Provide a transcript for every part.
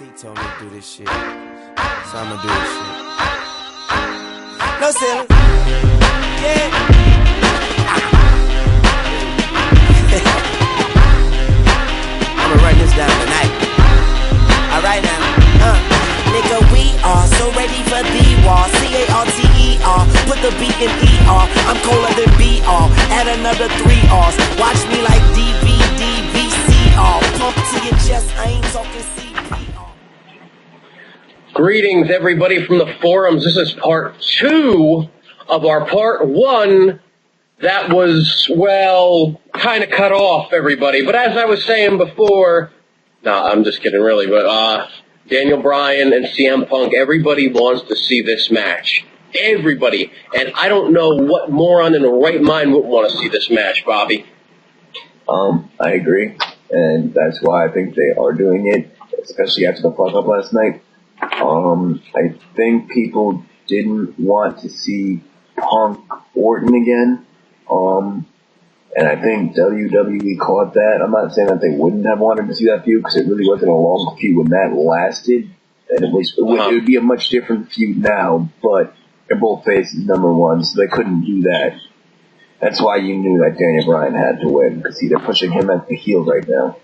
T told me to do this shit, so I'ma do this shit. No ceiling. Yeah. I'ma run this down tonight. Alright now. Nigga, we are so ready for the war. C-A-R-T-E-R. Put the B in E-R. I'm colder than B-R. Add another 3 R's. Watch me like DVD, VCR. Pump to your chest. I ain't talking CPR. Greetings, everybody from the forums. This is part 2 of our part 1 that was, well, kind of cut off, everybody. But as I was saying before, no, I'm just kidding, really, but Daniel Bryan and CM Punk, everybody wants to see this match. Everybody. And I don't know what moron in the right mind would want to see this match, Bobby. I agree, and that's why I think they are doing it, especially after the fuck-up last night. I think people didn't want to see Punk Orton again, and I think WWE caught that. I'm not saying that they wouldn't have wanted to see that feud, because it really wasn't a long feud when that lasted, and it would be a much different feud now, but they're both faces, number one, so they couldn't do that. That's why you knew that Daniel Bryan had to win, because they're pushing him as the heel right now.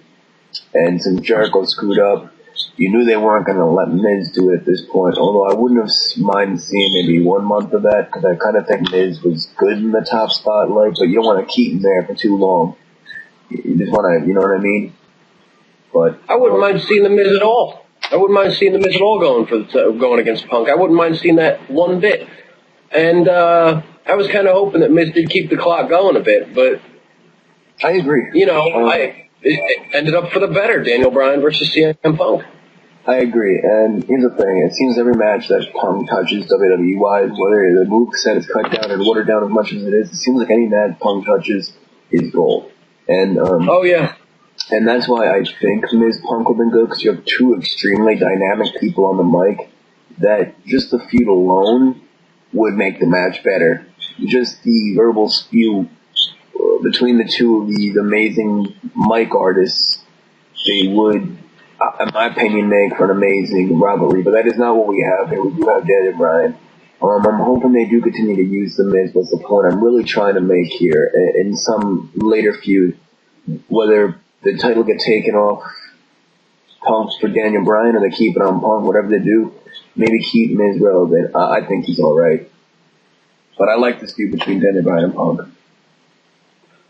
And since Jericho screwed up, you knew they weren't going to let Miz do it at this point, although I wouldn't have minded seeing maybe 1 month of that, because I kind of think Miz was good in the top spotlight, but you don't want to keep him there for too long. You just want to, you know what I mean? But I wouldn't mind seeing the Miz at all. I wouldn't mind seeing the Miz at all going against Punk. I wouldn't mind seeing that one bit. And I was kind of hoping that Miz did keep the clock going a bit, but I agree. You know, it ended up for the better. Daniel Bryan versus CM Punk. I agree, and here's the thing. It seems every match that Punk touches WWE-wise, whether the moveset is cut down and watered down as much as it is, it seems like any match Punk touches is gold. And oh, yeah. And that's why I think Miz Punk would have been good, because you have two extremely dynamic people on the mic that just the feud alone would make the match better. Just the verbal spew between the two of these amazing mic artists, they would, in my opinion, make for an amazing rivalry. But that is not what we have here. We do have Daniel Bryan. I'm hoping they do continue to use the Miz. What's the point I'm really trying to make here in some later feud, whether the title get taken off Punk for Daniel Bryan or they keep it on Punk, whatever they do, maybe keep Miz relevant. I think he's alright. But I like this feud between Daniel Bryan and Punk.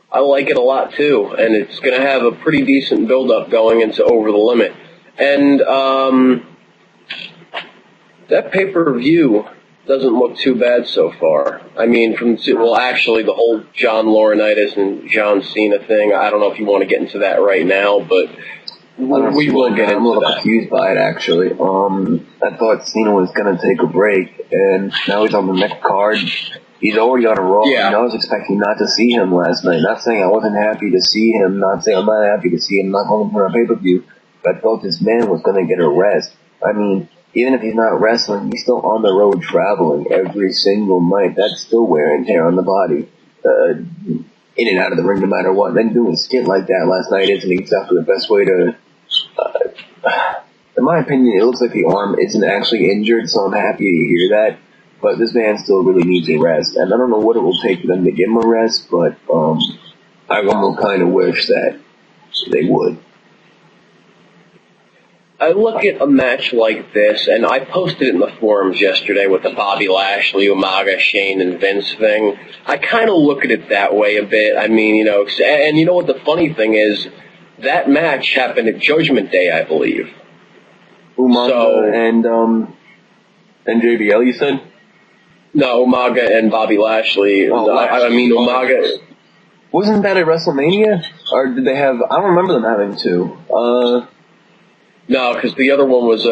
I like it a lot, too, and it's going to have a pretty decent build-up going into Over the Limit. And that pay-per-view doesn't look too bad so far. I mean, actually, the whole John Laurinaitis and John Cena thing, I don't know if you want to get into that right now, but we will get into that. I'm a little confused by it, actually. I thought Cena was going to take a break, and now he's on the next card. He's already on a Raw. Yeah. And I was expecting not to see him last night. Not saying I wasn't happy to see him, not saying I'm not happy to see him, not calling for a pay-per-view, but I thought this man was going to get a rest. I mean, even if he's not wrestling, he's still on the road traveling every single night. That's still wear and tear on the body. In and out of the ring no matter what. And then doing a skit like that last night isn't exactly the best way to... in my opinion, it looks like the arm isn't actually injured, so I'm happy to hear that. But this man still really needs a rest. And I don't know what it will take for them to give him a rest, but I almost kind of wish that they would. I look at a match like this, and I posted it in the forums yesterday with the Bobby Lashley, Umaga, Shane, and Vince thing. I kind of look at it that way a bit. I mean, you know, and you know what the funny thing is? That match happened at Judgment Day, I believe. Umaga and JBL, you said? No, Umaga and Bobby Lashley. Oh, I mean, Umaga... Wasn't that at WrestleMania? Or did they have... I don't remember them having two. No, because the other one was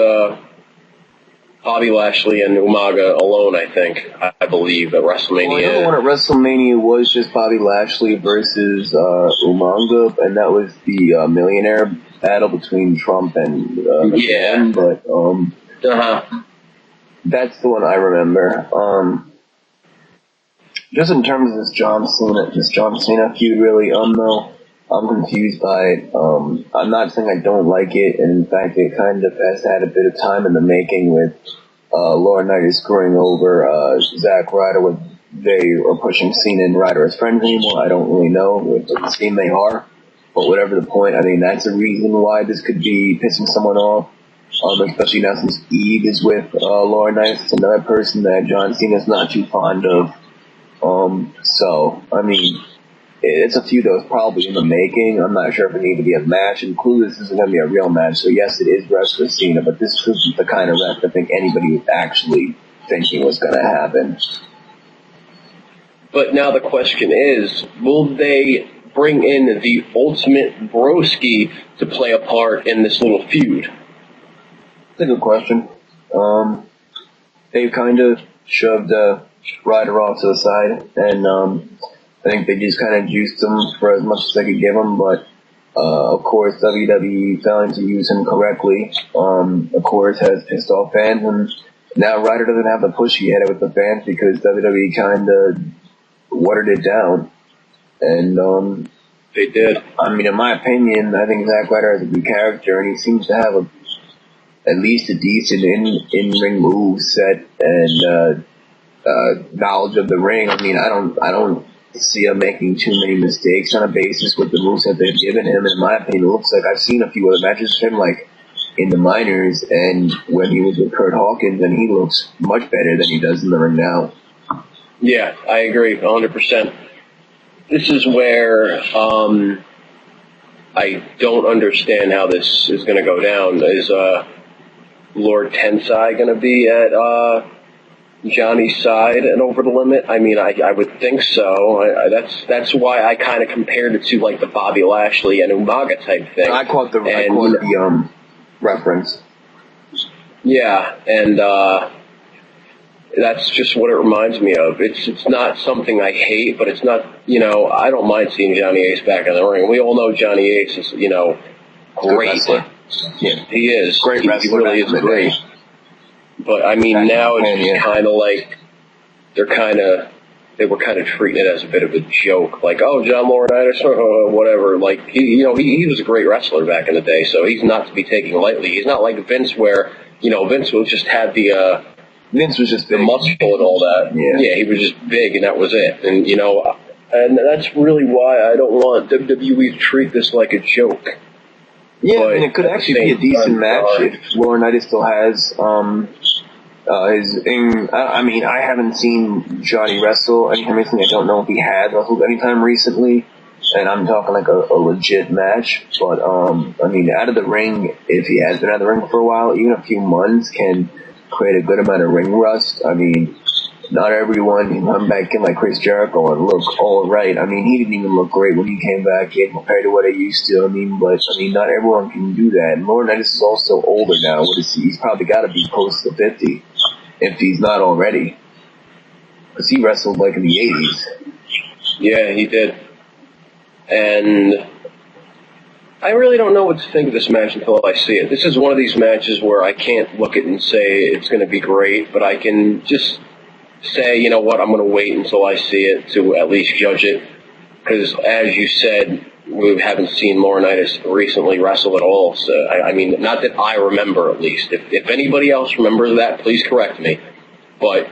Bobby Lashley and Umaga alone, I think. I believe, at WrestleMania. Well, the other one at WrestleMania was just Bobby Lashley versus Umaga, and that was the millionaire battle between Trump and yeah. But that's the one I remember. Just in terms of this John Cena feud, really, though, I'm confused by it. I'm not saying I don't like it, and in fact, it kind of has had a bit of time in the making with Laurinaitis screwing over Zack Ryder. With they are pushing Cena and Ryder as friends anymore. I don't really know. It doesn't seem they are, but whatever the point. I mean, that's a reason why this could be pissing someone off. Especially now since Eve is with Laurinaitis, it's another person that John Cena's not too fond of. So I mean. It's a feud that was probably in the making. I'm not sure if it needed to be a match. And Clueless isn't going to be a real match, so yes, it is Wrestler Cena, but this isn't the kind of rep I think anybody was actually thinking was going to happen. But now the question is, will they bring in the Ultimate Broski to play a part in this little feud? That's a good question. They kind of shoved Ryder off to the side, and I think they just kind of juiced him for as much as they could give him, but of course WWE failing to use him correctly, of course has pissed off fans, and now Ryder doesn't have the push he had with the fans because WWE kind of watered it down. And they did. I mean, in my opinion, I think Zack Ryder has a good character, and he seems to have at least a decent in-ring move set and knowledge of the ring. I mean, I don't see him making too many mistakes on a basis with the moves that they've given him. In my opinion, it looks like I've seen a few other matches of him, like in the minors and when he was with Kurt Hawkins, and he looks much better than he does in the ring now. Yeah, I agree 100%. This is where I don't understand how this is going to go down. Is Lord Tensai going to be at Johnny's side and over the limit? I mean, I would think so. That's why I kind of compared it to like the Bobby Lashley and Umaga type thing. I caught the reference. Yeah, and that's just what it reminds me of. It's not something I hate, but it's not, I don't mind seeing Johnny Ace back in the ring. We all know Johnny Ace is, great. Yeah. He is. Great wrestler. He really is great. But I mean, now it's just kind of like they were kind of treating it as a bit of a joke, like, oh, John Laurinaitis, whatever. Like he was a great wrestler back in the day, so he's not to be taken lightly. He's not like Vince, where Vince will just have Vince was just big. The muscle and all that. Yeah, he was just big, and that was it. And and that's really why I don't want WWE to treat this like a joke. Yeah, but it could actually be a decent match if Laurinaitis still has I mean, I haven't seen Johnny wrestle anytime recently. I don't know if he had wrestled anytime recently, and I'm talking like a legit match. But I mean, out of the ring, if he has been out of the ring for a while, even a few months can create a good amount of ring rust. I mean, not everyone can come back in like Chris Jericho and look all right. I mean, he didn't even look great when he came back in compared to what he used to. I mean, not everyone can do that. And Laurinaitis is also older now. What is he? He's probably got to be close to 50, if he's not already. Because he wrestled like in the 80s. Yeah, he did. And I really don't know what to think of this match until I see it. This is one of these matches where I can't look at it and say it's going to be great, but I can just say, you know what, I'm going to wait until I see it to at least judge it. Because, as you said, we haven't seen Laurinaitis recently wrestle at all. So, I mean, not that I remember, at least. If anybody else remembers that, please correct me. But,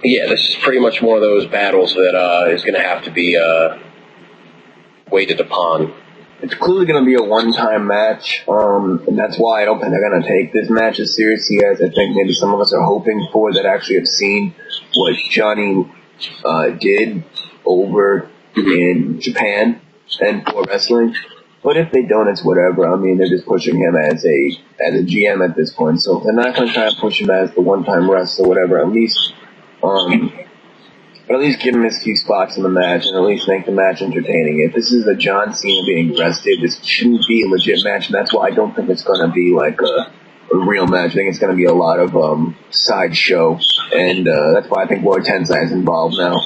yeah, this is pretty much one of those battles that is going to have to be waited upon. It's clearly going to be a one-time match, and that's why I don't think they're going to take this match as seriously as I think maybe some of us are hoping for that actually have seen what Johnny did over in Japan and for wrestling. But if they don't, it's whatever. I mean, they're just pushing him as a GM at this point. So if they're not going to try and push him as the one-time wrestler or whatever, at least give him his few spots in the match and at least make the match entertaining. If this is a John Cena being arrested, this shouldn't be a legit match, and that's why I don't think it's going to be like a real match. I think it's going to be a lot of sideshow, and that's why I think Lord Tensai is involved now.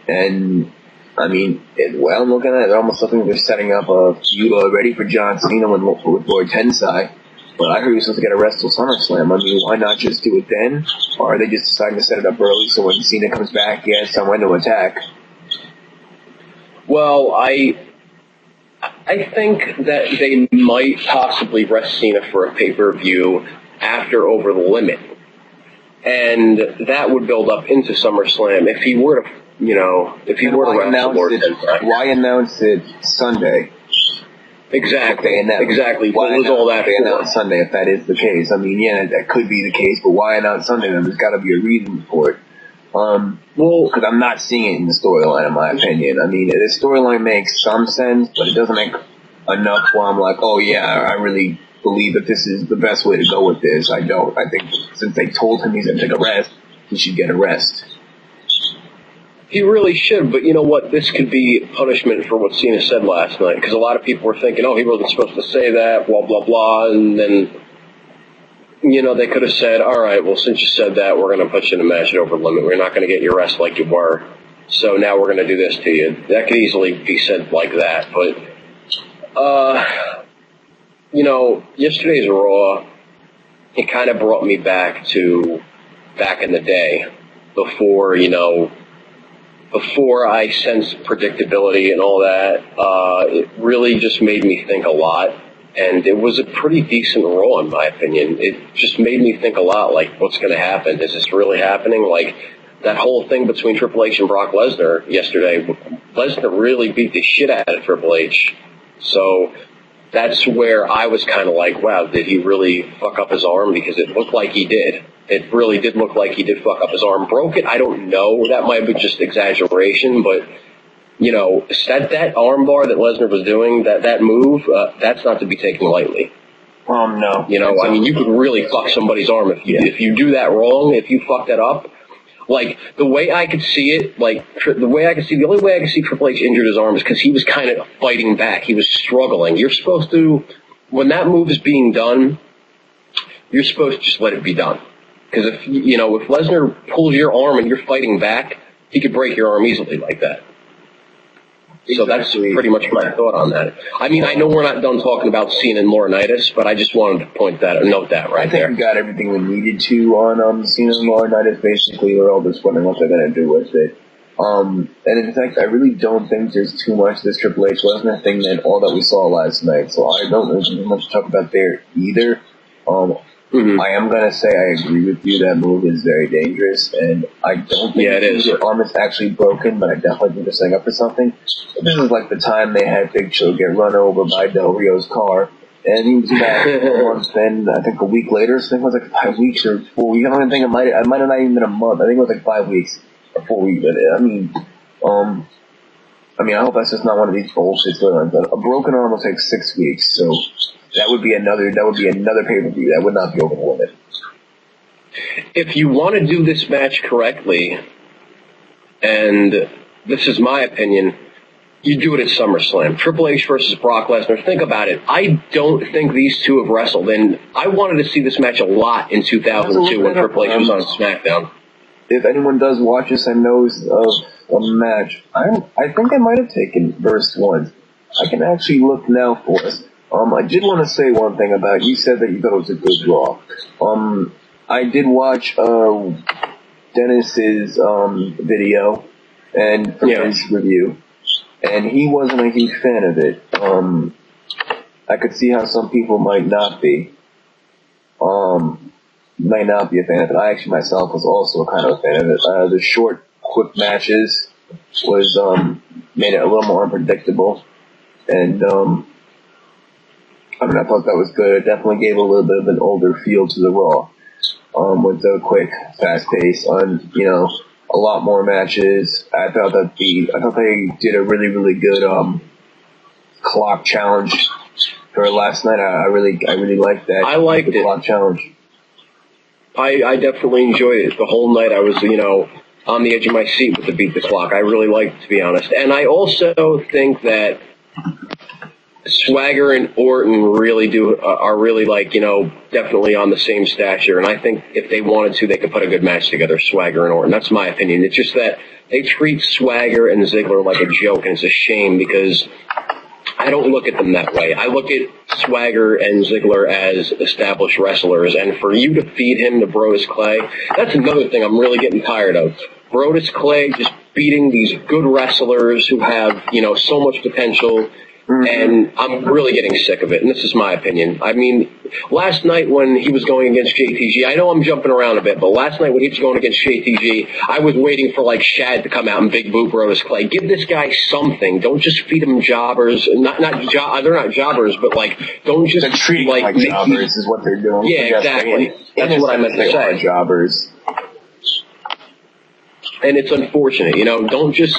And I mean, well, I'm looking at it, almost looking like they're setting up a feud already for John Cena with Lord Tensai. But I heard he was supposed to get arrested till SummerSlam. I mean, why not just do it then? Or are they just deciding to set it up early so when Cena comes back, he has someone to attack? Well, I I think that they might possibly rest Cena for a pay-per-view after Over the Limit. And that would build up into SummerSlam if he were to, if he were to wrestle more than why announce it Sunday? Exactly. Exactly. Why was all that they for? announce Sunday if that is the case? I mean, yeah, that could be the case, but why announce Sunday? There's got to be a reason for it. Well, because I'm not seeing it in the storyline, in my opinion. I mean, the storyline makes some sense, but it doesn't make enough where I'm like, oh yeah, I really believe that this is the best way to go with this. I don't. I think since they told him he's going to take a rest, he should get a rest. He really should, but you know what? This could be punishment for what Cena said last night, because a lot of people were thinking, oh, he wasn't supposed to say that, blah, blah, blah, and then, they could have said, all right, well, since you said that, we're going to put you in a match at Over the Limit. We're not going to get your rest like you were, so now we're going to do this to you. That could easily be said like that, but, yesterday's Raw, it kind of brought me back to back in the day, before I sensed predictability and all that. It really just made me think a lot, and it was a pretty decent Raw in my opinion. It just made me think a lot, like, what's going to happen? Is this really happening? Like, that whole thing between Triple H and Brock Lesnar yesterday, Lesnar really beat the shit out of Triple H. So that's where I was kind of like, wow, did he really fuck up his arm? Because it looked like he did. It really did look like he did fuck up his arm. Broke it, I don't know. That might be just exaggeration, but, that arm bar that Lesnar was doing, that move, that's not to be taken lightly. No. I mean, you could really fuck somebody's arm if you do that wrong, if you fuck that up. Like, the way I could see it, the only way I could see Triple H injured his arm is because he was kind of fighting back. He was struggling. You're supposed to, when that move is being done, you're supposed to just let it be done. Because if Lesnar pulls your arm and you're fighting back, he could break your arm easily like that. So that's pretty much my thought on that. I mean, I know we're not done talking about Cena and Laurinaitis, but I just wanted to note that right there. I think we got everything we needed to on Cena and Laurinaitis. Basically, we're all just wondering what they're going to do with it. And in fact, I really don't think there's too much this Triple H Lesnar thing than all that we saw last night. So I don't know too much to talk about there either. I am going to say I agree with you. That move is very dangerous, and I don't think the arm is actually broken, but I definitely think they're setting up for something. This is like the time they had Big Show get run over by Del Rio's car, and he was back for a month, and I think a week later, so I think it was like 5 weeks or 4 weeks. I don't even think it might have not even been a month. I think it was like 5 weeks or 4 weeks. I hope that's just not one of these bullshit storylines. But a broken arm will take 6 weeks, so that would be another pay-per-view. That would not be Over the Limit. If you want to do this match correctly, and this is my opinion, you do it at SummerSlam. Triple H versus Brock Lesnar. Think about it. I don't think these two have wrestled, and I wanted to see this match a lot in 2002 when Triple H was on SmackDown. If anyone does watch this and knows of a match, I think I might have taken verse once. I can actually look now for us. I did want to say one thing about, you said that you thought it was a good draw. I did watch Dennis's video and his review, and he wasn't a huge fan of it. I could see how some people might not be. Might not be a fan of it. I actually myself was also kind of a fan of it. The short, quick matches was made it a little more unpredictable, and I thought that was good. It definitely gave a little bit of an older feel to the Raw, with the quick, fast pace, on a lot more matches. I thought they did a really, really good clock challenge for last night. I really liked that. I liked it. Clock challenge. I definitely enjoyed it. The whole night I was, on the edge of my seat with the Beat the Clock. I really liked it, to be honest. And I also think that Swagger and Orton really are really definitely on the same stature. And I think if they wanted to, they could put a good match together, Swagger and Orton. That's my opinion. It's just that they treat Swagger and Ziggler like a joke, and it's a shame because I don't look at them that way. I look at Swagger and Ziggler as established wrestlers, and for you to feed him to Brodus Clay, that's another thing I'm really getting tired of. Brodus Clay just beating these good wrestlers who have, so much potential, And I'm really getting sick of it, and this is my opinion. I mean, last night when he was going against JTG, I know I'm jumping around a bit, but last night when he was going against JTG, I was waiting for, like, Shad to come out and big boot Brodus Clay. Give this guy something. Don't just feed him jobbers. They're not jobbers, but, like, don't just... They're treating like jobbers is what they're doing. Yeah, exactly. That's what I meant to say. Jobbers. And it's unfortunate, you know, don't just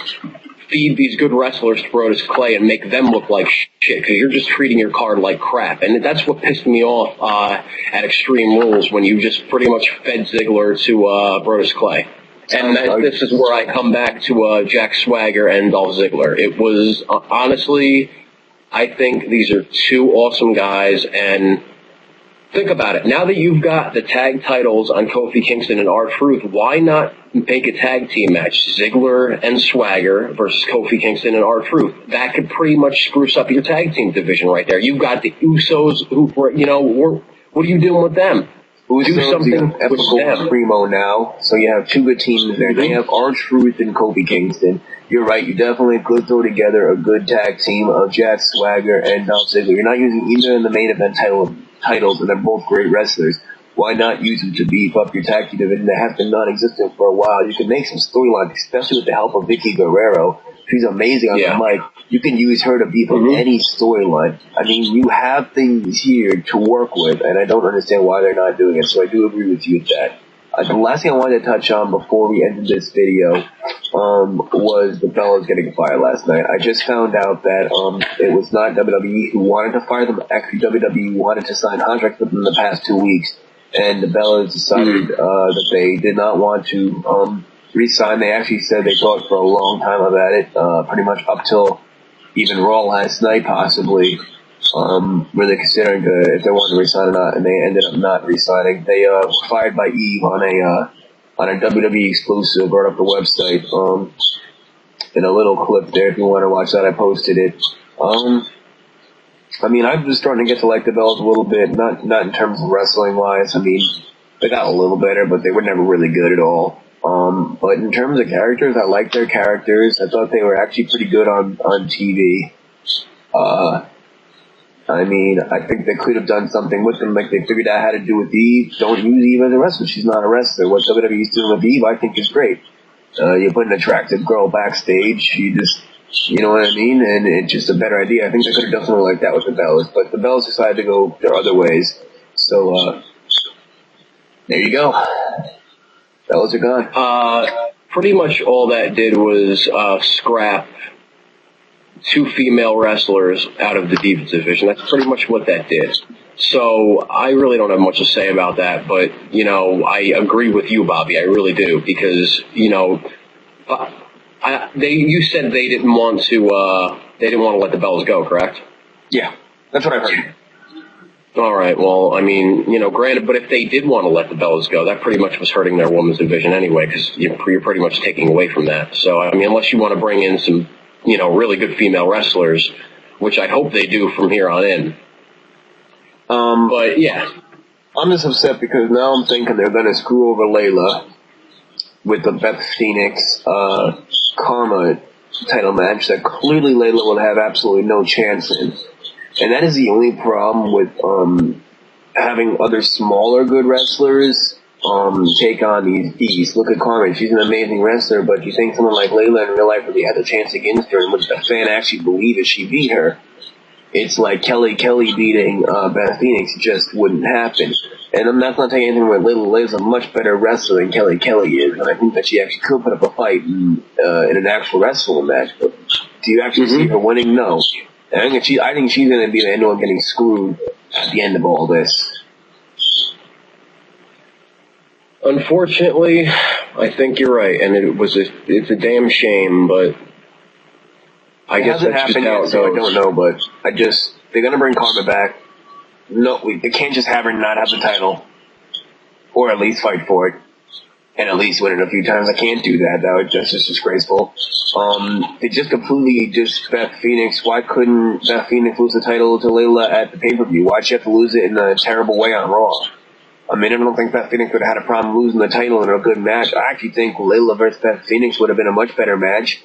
feed these good wrestlers to Brodus Clay and make them look like shit, because you're just treating your card like crap. And that's what pissed me off at Extreme Rules, when you just pretty much fed Ziggler to Brodus Clay. And this is where I come back to Jack Swagger and Dolph Ziggler. It was, honestly, I think these are two awesome guys, and think about it. Now that you've got the tag titles on Kofi Kingston and R-Truth, why not make a tag team match? Ziggler and Swagger versus Kofi Kingston and R-Truth. That could pretty much spruce up your tag team division right there. You've got the Usos, who, you know, what are you doing with them? Do something with them. Primo now, so you have two good teams there. They have R-Truth and Kofi Kingston. You're right, you definitely could throw together a good tag team of Jack Swagger and Dolph Ziggler. You're not using either in the main event titles, and they're both great wrestlers. Why not use them to beef up your tag team division that has been non-existent for a while? You can make some storylines, especially with the help of Vicky Guerrero. She's amazing on the mic. You can use her to beef up any storyline. I mean, you have things here to work with, and I don't understand why they're not doing it, so I do agree with you with that. The last thing I wanted to touch on before we ended this video was the Bellas getting fired last night. I just found out that it was not WWE who wanted to fire them. Actually, WWE wanted to sign contracts with them in the past 2 weeks, and the Bellas decided that they did not want to re-sign. They actually said they thought for a long time about it, pretty much up till even Raw last night, possibly. Were they considering if they wanted to resign or not, and they ended up not resigning. They were fired by Eve on a WWE exclusive. Brought up the website in a little clip there. If you want to watch that, I posted it. I mean, I'm just starting to get to like the Bellas a little bit, not in terms of wrestling wise. I mean, they got a little better, but they were never really good at all. But in terms of characters, I like their characters. I thought they were actually pretty good on TV. I mean, I think they could have done something with them, like they figured out how to do with Eve. Don't use Eve as a wrestler. She's not a wrestler. What WWE's doing with Eve, I think, is great. You put an attractive girl backstage, you know what I mean? And it's just a better idea. I think they could have done something like that with the Bellas, but the Bellas decided to go their other ways. So, there you go. Bellas are gone. Pretty much all that did was scrap two female wrestlers out of the Divas division. That's pretty much what that did. So I really don't have much to say about that, but, you know, I agree with you, Bobby. I really do, because, you know, you said they didn't want to let the Bellas go, correct? Yeah, that's what I've heard. All right, well, I mean, you know, granted, but if they did want to let the Bellas go, that pretty much was hurting their women's division anyway, because you're pretty much taking away from that. So, I mean, unless you want to bring in some, you know, really good female wrestlers, which I hope they do from here on in. But, yeah. I'm just upset because now I'm thinking they're going to screw over Layla with the Beth Phoenix Karma title match that clearly Layla will have absolutely no chance in. And that is the only problem with having other smaller good wrestlers take on these. Look at Carmen. She's an amazing wrestler, but you think someone like Layla in real life really had a chance against her, and would the fan actually believe if she beat her? It's like Kelly beating Beth Phoenix just wouldn't happen. And that's not taking anything away. Layla's a much better wrestler than Kelly is, and I think that she actually could put up a fight in an actual wrestling match. But do you actually see her winning? No. And I think she's going to be the end one getting screwed at the end of all this. Unfortunately, I think you're right, and it's a damn shame, but I guess that's just how it goes. So I don't know, but they're gonna bring Karma back. No, they can't just have her not have the title, or at least fight for it, and at least win it a few times. I can't do that. That would just disgraceful. They just completely Beth Phoenix. Why couldn't Beth Phoenix lose the title to Layla at the pay-per-view? Why'd she have to lose it in a terrible way on Raw? I mean, I don't think Beth Phoenix would have had a problem losing the title in a good match. I actually think Layla versus Beth Phoenix would have been a much better match.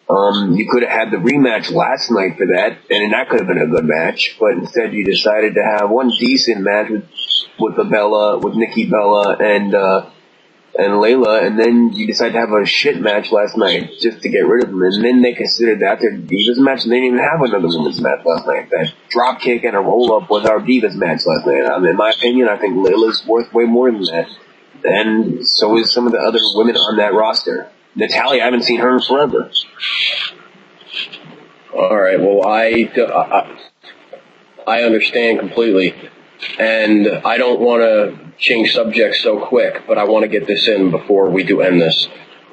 You could have had the rematch last night for that, and that could have been a good match. But instead, you decided to have one decent match with Nikki Bella and Layla, and then you decided to have a shit match last night just to get rid of them. And then they considered that their Divas match, and they didn't even have another women's match last night. That drop kick and a roll up was our Divas match last night. In my opinion, I think Layla's worth way more than that, and so is some of the other women on that roster. Natalya, I haven't seen her in forever. All right. Well, I understand completely, and I don't want to change subjects so quick, but I want to get this in before we do end this.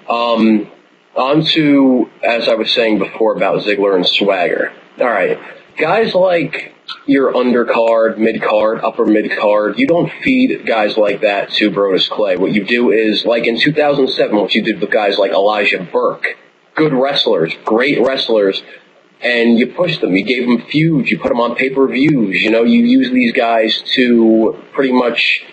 On to, as I was saying before about Ziggler and Swagger. All right. Guys like your undercard, mid-card, upper mid-card, you don't feed guys like that to Brodus Clay. What you do is, like in 2007, what you did with guys like Elijah Burke, good wrestlers, great wrestlers, and you push them. You gave them feuds. You put them on pay-per-views. You know, you use these guys to pretty much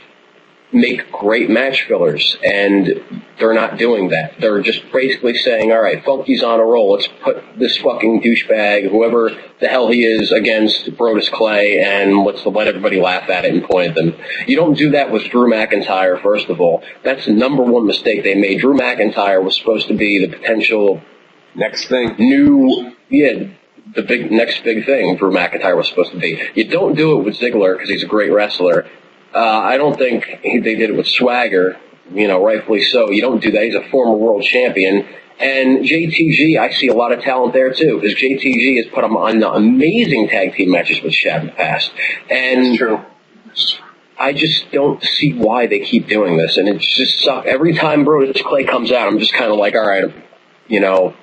make great match fillers, and they're not doing that. They're just basically saying, all right, Funky's on a roll. Let's put this fucking douchebag, whoever the hell he is, against Brodus Clay, and let's let everybody laugh at it and point at them. You don't do that with Drew McIntyre, first of all. That's the number one mistake they made. Drew McIntyre was supposed to be the potential next thing. The next big thing Drew McIntyre was supposed to be. You don't do it with Ziggler because he's a great wrestler. I don't think they did it with Swagger, you know, rightfully so. You don't do that. He's a former world champion. And JTG, I see a lot of talent there too, because JTG has put him on amazing tag team matches with Shad in the past. And that's true. I just don't see why they keep doing this, and it just sucks. Every time Brodus Clay comes out, I'm just kind of like, all right, you know,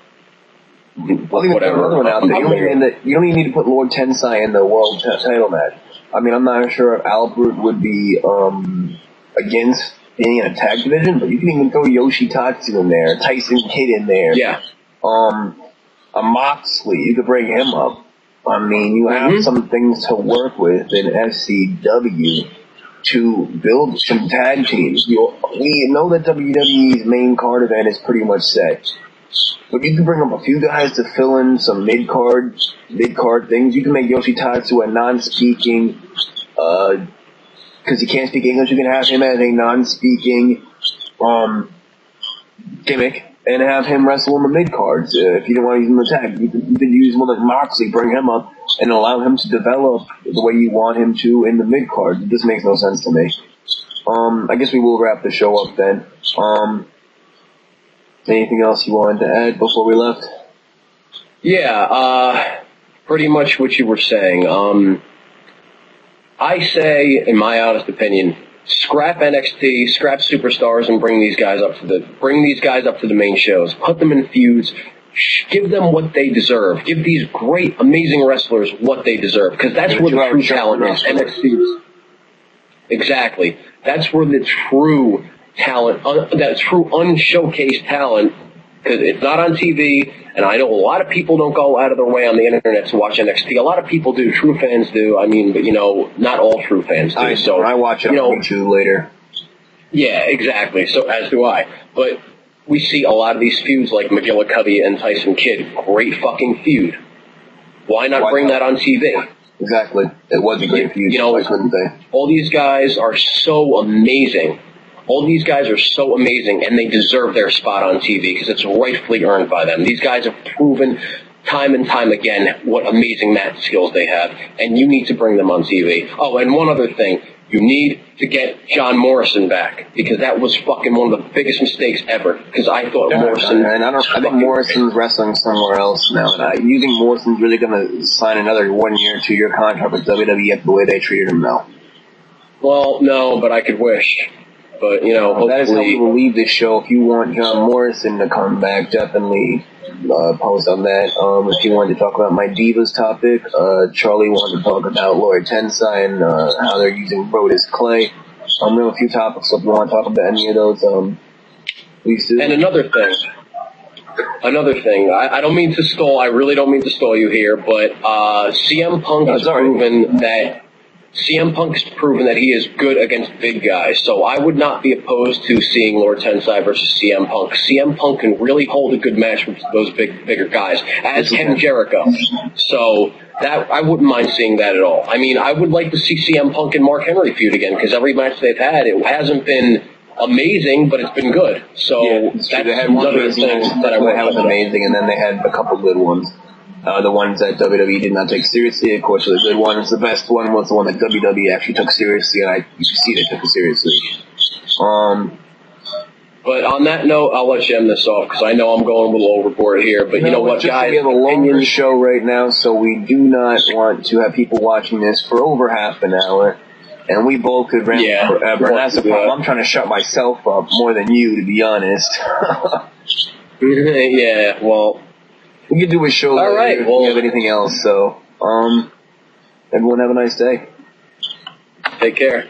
whatever. Another one out there. You don't even need to put Lord Tensai in the world title match. I mean, I'm not sure if Albert would be against being in a tag division, but you can even throw Yoshitatsu in there, Tyson Kidd in there. Yeah. A Moxley, you could bring him up. I mean, you have some things to work with in FCW to build some tag teams. We know that WWE's main card event is pretty much set. But you can bring up a few guys to fill in some mid-card things. You can make Yoshitatsu a non-speaking, because he can't speak English, you can have him as a non-speaking, gimmick, and have him wrestle in the mid-cards. If you don't want to use him in the tag, you could use one like Moxley, bring him up, and allow him to develop the way you want him to in the mid-card. This makes no sense to me. I guess we will wrap the show up then. Anything else you wanted to add before we left? Yeah, pretty much what you were saying. I say, in my honest opinion, scrap NXT, scrap Superstars, and bring these guys up to the main shows. Put them in feuds. Give them what they deserve. Give these great, amazing wrestlers what they deserve, because that's where the true talent is. NXT. Exactly. That's where the true talent, that true unshowcased talent, because it's not on TV, and I know a lot of people don't go out of their way on the internet to watch NXT. A lot of people do, true fans do. I mean, but, you know, not all true fans do. I watch it on YouTube later. Yeah, exactly. So, as do I. But we see a lot of these feuds like McGillicuddy and Tyson Kidd. Great fucking feud. Why not bring that on TV? Exactly. It was a great feud. You know, all these guys are so amazing. All these guys are so amazing, and they deserve their spot on TV because it's rightfully earned by them. These guys have proven time and time again what amazing match skills they have, and you need to bring them on TV. Oh, and one other thing. You need to get John Morrison back, because that was fucking one of the biggest mistakes ever, because I thought Morrison... And I think Morrison's wrestling somewhere else now. You think Morrison's really going to sign another 1 year, 2 year contract with WWE the way they treated him now? Well, no, but I could wish. But, you know, hopefully... That is how we will leave this show. If you want John Morrison to come back, definitely post on that. If you wanted to talk about my Divas topic, Charlie wanted to talk about Lord Tensai and how they're using Brodus Clay. We have a few topics, if you want to talk about any of those, please do. And another thing, I don't mean to stall, I really don't mean to stall you here, but CM Punk has proven that CM Punk's proven that he is good against big guys, so I would not be opposed to seeing Lord Tensai versus CM Punk. CM Punk can really hold a good match with those bigger guys, as can Jericho. So that I wouldn't mind seeing that at all. I mean, I would like to see CM Punk and Mark Henry feud again, because every match they've had, it hasn't been amazing, but it's been good. So that's they had one another thing that I would want have was amazing, and then they had a couple good ones. The ones that WWE did not take seriously, of course, were the good ones. The best one was the one that WWE actually took seriously, and you could see they took it seriously. But on that note, I'll let you end this off, because I know I'm going a little overboard here. But you know what, guys? We have a longer show right now, so we do not want to have people watching this for over half an hour. And we both could ramble forever. And that's the problem. I'm trying to shut myself up more than you, to be honest. Yeah, well, we could do a show later right, if we have anything else. So, everyone have a nice day. Take care.